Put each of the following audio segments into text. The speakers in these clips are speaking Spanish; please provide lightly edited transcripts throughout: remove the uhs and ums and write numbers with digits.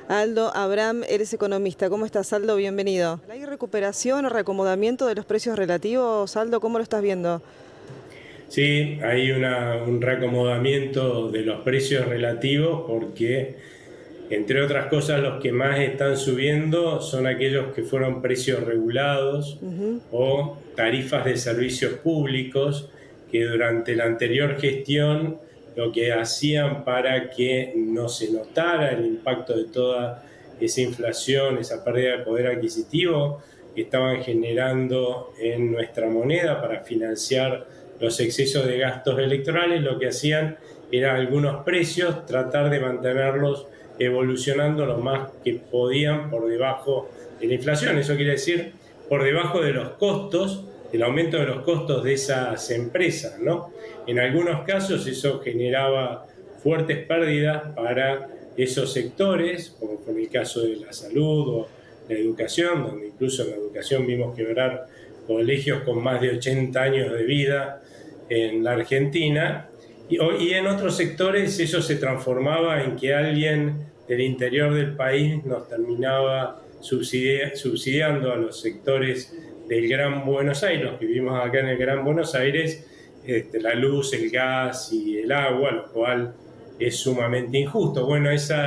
Aldo Abraham, eres economista. ¿Cómo estás, Aldo? Bienvenido. ¿Hay recuperación o reacomodamiento de los precios relativos, Aldo? ¿Cómo lo estás viendo? Sí, hay un reacomodamiento de los precios relativos porque, entre otras cosas, los que más están subiendo son aquellos que fueron precios regulados Ujú. o tarifas de servicios públicos que durante la anterior gestión lo que hacían para que no se notara el impacto de toda esa inflación, esa pérdida de poder adquisitivo que estaban generando en nuestra moneda para financiar los excesos de gastos electorales, lo que hacían era algunos precios tratar de mantenerlos evolucionando lo más que podían por debajo de la inflación. Eso quiere decir por debajo de los costos, del aumento de los costos de esas empresas, ¿no? En algunos casos eso generaba fuertes pérdidas para esos sectores, como fue el caso de la salud o la educación, donde incluso en la educación vimos quebrar colegios con más de 80 años de vida en la Argentina, y en otros sectores eso se transformaba en que alguien del interior del país nos terminaba subsidiando a los sectores del Gran Buenos Aires, los que vivimos acá en el Gran Buenos Aires, la luz, el gas y el agua, lo cual es sumamente injusto. Bueno, ese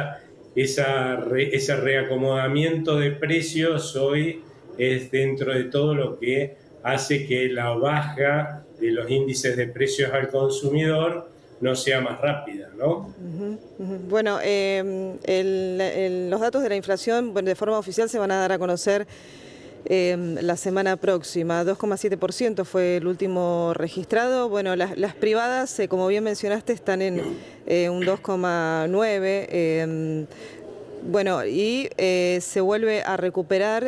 reacomodamiento de precios hoy es dentro de todo lo que hace que la baja de los índices de precios al consumidor no sea más rápida, ¿no? Ujú, ujú. Bueno, los datos de la inflación, bueno, de forma oficial se van a dar a conocer la semana próxima. 2,7% fue el último registrado. Bueno, las privadas, como bien mencionaste, están en un 2,9%. Bueno, y se vuelve a recuperar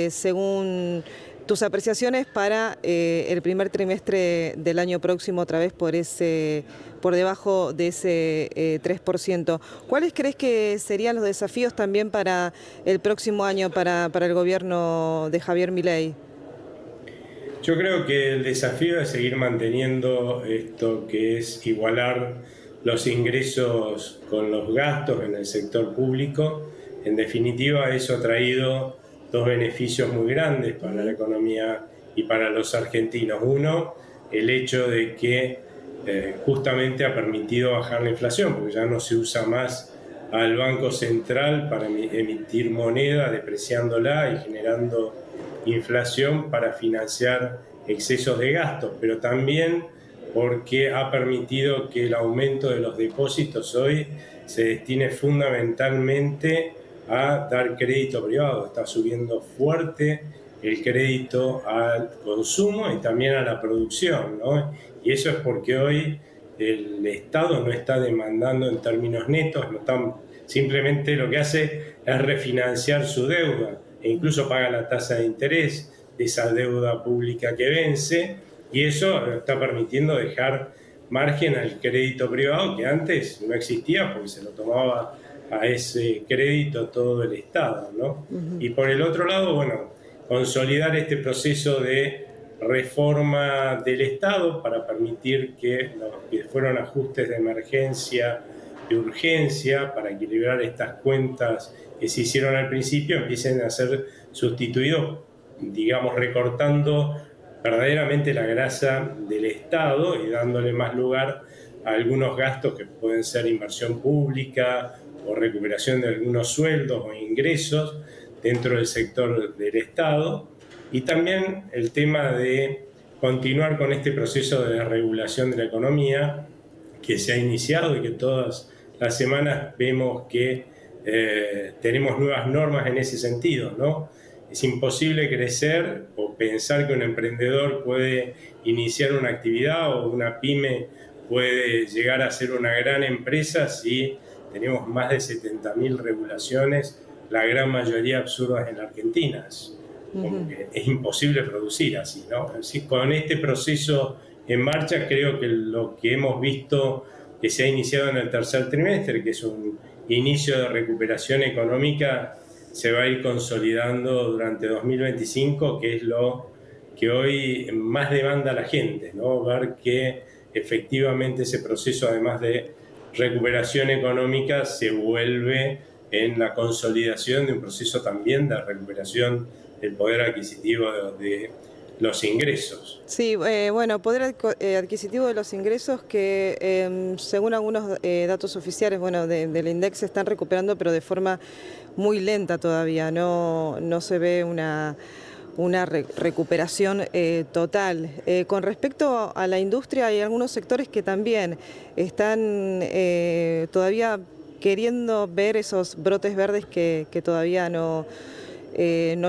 según tus apreciaciones para el primer trimestre del año próximo, otra vez por debajo de ese 3%. ¿Cuáles crees que serían los desafíos también para el próximo año para el gobierno de Javier Milei? Yo creo que el desafío es seguir manteniendo esto que es igualar los ingresos con los gastos en el sector público. En definitiva, eso ha traído dos beneficios muy grandes para la Ujú. economía y para los argentinos. Uno, el hecho de que justamente ha permitido bajar la inflación, porque ya no se usa más al Banco Central para emitir moneda, depreciándola y generando inflación para financiar excesos de gastos, pero también porque ha permitido que el aumento de los depósitos hoy se destine fundamentalmente a dar crédito privado. Está subiendo fuerte el crédito al consumo y también a la producción, ¿no? Y eso es porque hoy el Estado no está demandando en términos netos, no está, simplemente lo que hace es refinanciar su deuda e incluso paga la tasa de interés de esa deuda pública que vence, y eso está permitiendo dejar margen al crédito privado que antes no existía porque se lo tomaba a ese crédito todo el Estado, ¿no? Ujú. Y por el otro lado, bueno, consolidar este proceso de reforma del Estado para permitir que los que fueron ajustes de emergencia, de urgencia, para equilibrar estas cuentas que se hicieron al principio, empiecen a ser sustituidos, digamos, recortando verdaderamente la grasa del Estado y dándole más lugar a algunos gastos que pueden ser inversión pública o recuperación de algunos sueldos o ingresos dentro del sector del Estado. Y también el tema de continuar con este proceso de regulación de la economía que se ha iniciado y que todas las semanas vemos que tenemos nuevas normas en ese sentido, ¿no? Es imposible crecer o pensar que un emprendedor puede iniciar una actividad o una pyme puede llegar a ser una gran empresa si tenemos más de 70.000 regulaciones, la gran mayoría absurdas en la Argentina. Es como Ujú. que es imposible producir así, ¿no? Así, con este proceso en marcha, creo que lo que hemos visto que se ha iniciado en el tercer trimestre, que es un inicio de recuperación económica, se va a ir consolidando durante 2025, que es lo que hoy más demanda la gente, ¿no? Ver que efectivamente ese proceso, además de recuperación económica, se vuelve en la consolidación de un proceso también de recuperación del poder adquisitivo de los ingresos. Sí, bueno, poder adquisitivo de los ingresos que según algunos datos oficiales, bueno, del INDEC se están recuperando, pero de forma muy lenta todavía, no se ve una recuperación total. Con respecto a la industria, hay algunos sectores que también están todavía queriendo ver esos brotes verdes que todavía no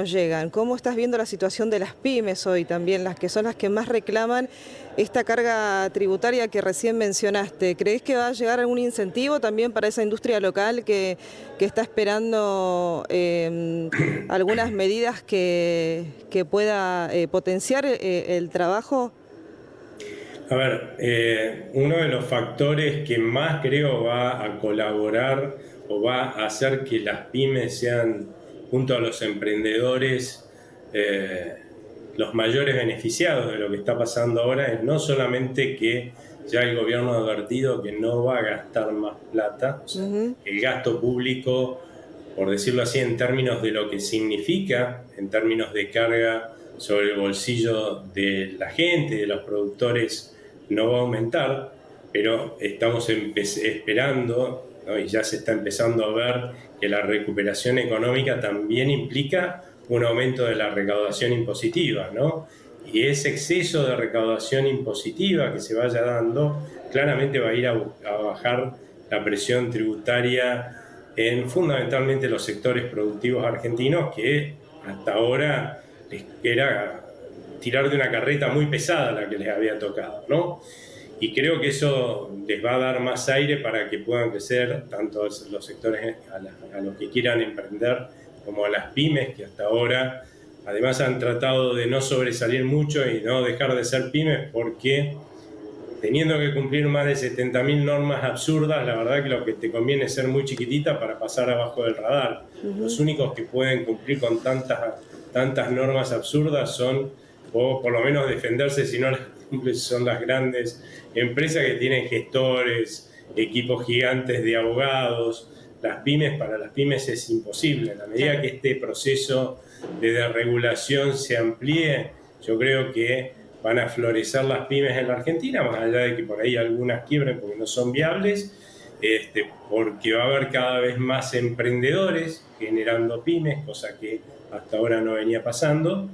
llegan. ¿Cómo estás viendo la situación de las pymes hoy también, las que son las que más reclaman esta carga tributaria que recién mencionaste? ¿Crees que va a llegar algún incentivo también para esa industria local que está esperando algunas medidas que pueda potenciar el trabajo? A ver, uno de los factores que más creo va a colaborar o va a hacer que las pymes sean, junto a los emprendedores, los mayores beneficiados de lo que está pasando ahora, es no solamente que ya el gobierno ha advertido que no va a gastar más plata, o sea, el gasto público, por decirlo así, en términos de lo que significa, en términos de carga sobre el bolsillo de la gente, de los productores, no va a aumentar, pero estamos esperando, ¿no? Y ya se está empezando a ver que la recuperación económica también implica un aumento de la recaudación impositiva, ¿no? Y ese exceso de recaudación impositiva que se vaya dando claramente va a ir a bajar la presión tributaria en fundamentalmente los sectores productivos argentinos, que hasta ahora era tirar de una carreta muy pesada la que les había tocado, ¿no? Y creo que eso les va a dar más aire para que puedan crecer tanto los sectores a los que quieran emprender como a las pymes, que hasta ahora además han tratado de no sobresalir mucho y no dejar de ser pymes, porque teniendo que cumplir más de 70.000 normas absurdas, la verdad que lo que te conviene es ser muy chiquitita para pasar abajo del radar. Los únicos que pueden cumplir con tantas normas absurdas son, o por lo menos defenderse si no las cumplen, son las grandes empresas que tienen gestores, equipos gigantes de abogados. Para las pymes es imposible. A medida que este proceso de desregulación se amplíe, yo creo que van a florecer las pymes en la Argentina, más allá de que por ahí algunas quiebren porque no son viables, porque va a haber cada vez más emprendedores generando pymes, cosa que hasta ahora no venía pasando.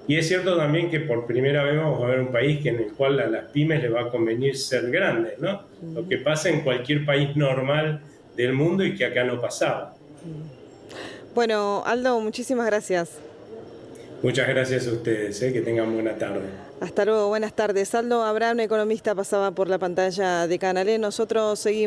Y es cierto también que por primera vez vamos a ver un país en el cual a las pymes les va a convenir ser grandes, ¿no? Lo que pasa en cualquier país normal del mundo y que acá no pasaba. Bueno, Aldo, muchísimas gracias. Muchas gracias a ustedes, que tengan buena tarde. Hasta luego, buenas tardes. Aldo Abraham, economista, pasaba por la pantalla de Canal E. Nosotros seguimos.